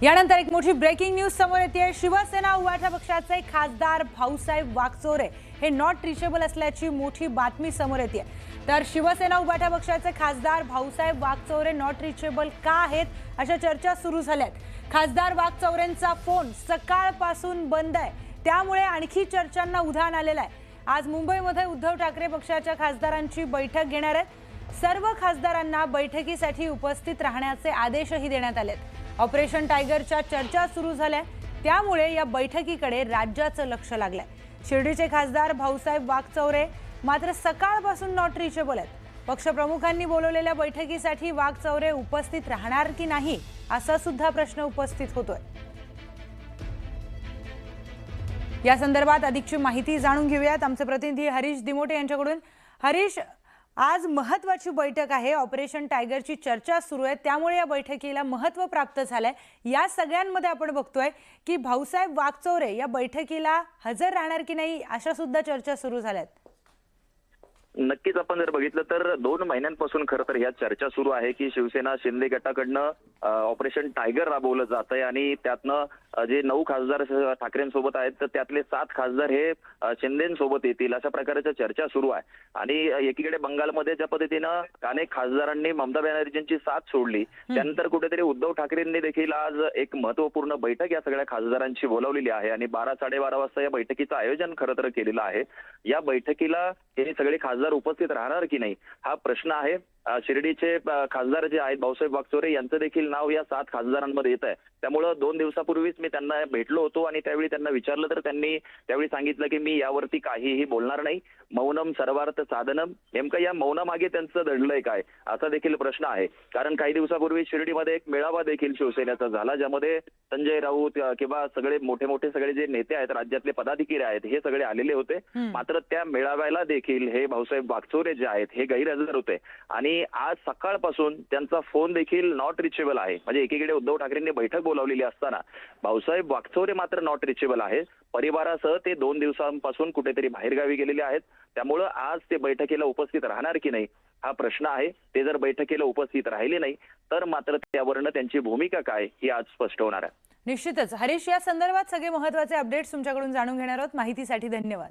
यानंतर एक मोठी ब्रेकिंग न्यूज समोर येते। शिवसेना उभाटा पक्षाचे खासदार भाऊसाहेब वागचौरे हे नॉट रिचेबल असल्याची मोठी बातमी समोर येते। तर शिवसेना उभाटा पक्षाचे खासदार भाऊसाहेब वागचौरे नॉट रिचेबल का आहेत अशा चर्चा सुरू झाल्यात। खासदार वागचौरेंचा फोन सकाळपासून बंद आहे, त्यामुळे आणखी चर्चांना उधाण आलेलं आहे। आज मुंबईमध्ये उद्धव ठाकरे पक्षाच्या खासदारांची बैठक घेणार आहेत। सर्व खासदारांना बैठकीसाठी उपस्थित राहण्याचे आदेशही देण्यात आलेत। ऑपरेशन टायगरच्या चर्चा सुरू झाल्या, त्यामुळे या बैठकीकडे राज्याचं लक्ष लागलंय। शिर्डीचे खासदार भाऊसाहेब वागचौरे मात्र सकाळपासून नॉट रिचेबल आहेत। पक्षप्रमुखांनी बोलवलेल्या बैठकीसाठी वागचौरे उपस्थित राहणार की नाही असा सुद्धा प्रश्न उपस्थित होतोय। या संदर्भात अधिकची माहिती जाणून घेऊयात आमचे प्रतिनिधी हरीश दिमोटे यांच्याकडून। हरीश, आज महत्त्वाची बैठक आहे, ऑपरेशन टायगरची चर्चा सुरू आहे, त्यामुळे या बैठकीला महत्त्व प्राप्त झालंय। या सगळ्यांमध्ये आपण बघतोय की भाऊसाहेब वागचौरे या बैठकीला हजर राहणार की नाही अशा सुद्धा चर्चा सुरू झाल्यात। नक्कीच आपण जर बघितलं तर 2 महिन्यांपासून खरं तर ह्या चर्चा सुरू आहे की शिवसेना शिंदे गटाकडनं ऑपरेशन टायगर राबवलं जात आहे आणि त्यातनं जे 9 खासदार ठाकरेंसोबत आहेत तर त्यातले 7 खासदार हे शिंदेंसोबत येतील अशा प्रकारच्या चर्चा सुरू आहे। आणि एकीकडे बंगालमध्ये ज्या पद्धतीनं अनेक खासदारांनी ममता बॅनर्जींची साथ सोडली, त्यानंतर कुठेतरी उद्धव ठाकरेंनी देखील आज एक महत्त्वपूर्ण बैठक या सगळ्या खासदारांची बोलावलेली आहे आणि 12-12:30 वाजता या बैठकीचं आयोजन खरं तर केलेलं आहे। या बैठकीला हे सगळे खासदार उपस्थित राहणार की नाही हा प्रश्न आहे। शिर्डीचे खासदार जे आहेत भाऊसाहेब वागचौरे यांचं देखील नाव या 7 खासदारांमध्ये येत आहे। त्यामुळे 2 दिवसापूर्वीच मी त्यांना भेटलो होतो आणि त्यावेळी त्यांना विचारलं तर त्यांनी त्यावेळी सांगितलं की मी यावरती काहीही बोलणार नाही, मौनम सर्वार्थ साधनम। नेमकं या मौनामागे त्यांचं दडलंय काय असा देखील प्रश्न आहे। कारण काही दिवसापूर्वी शिर्डीमध्ये एक मेळावा देखील शिवसेनेचा झाला, ज्यामध्ये संजय राऊत किंवा सगळे मोठे सगळे जे नेते आहेत, राज्यातले पदाधिकारी आहेत, हे सगळे आलेले होते। मात्र त्या मेळाव्याला देखील हे भाऊसाहेब वागचौरे जे आहेत हे गैरहजर होते आणि आज सकाळपासून त्यांचा फोन देखील नॉट रिचेबल आहे। म्हणजे एकीकडे उद्धव ठाकरेंनी बैठक बोलावलेली असताना भाऊसाहेब वागचौरे मात्र नॉट रिचेबल आहे। परिवारासह ते 2 दिवसांपासून कुठेतरी बाहेरगावी गेलेले आहेत, त्यामुळे आज ते बैठकीला उपस्थित राहणार की नाही हा प्रश्न आहे। ते जर बैठकीला उपस्थित राहिले नाही तर मात्र त्यावरनं त्यांची भूमिका काय ही आज स्पष्ट होणार आहे। निश्चितच हरीश, या संदर्भात सगळे महत्त्वाचे अपडेट्स तुमच्याकडून जाणून घेणार आहोत। माहितीसाठी धन्यवाद।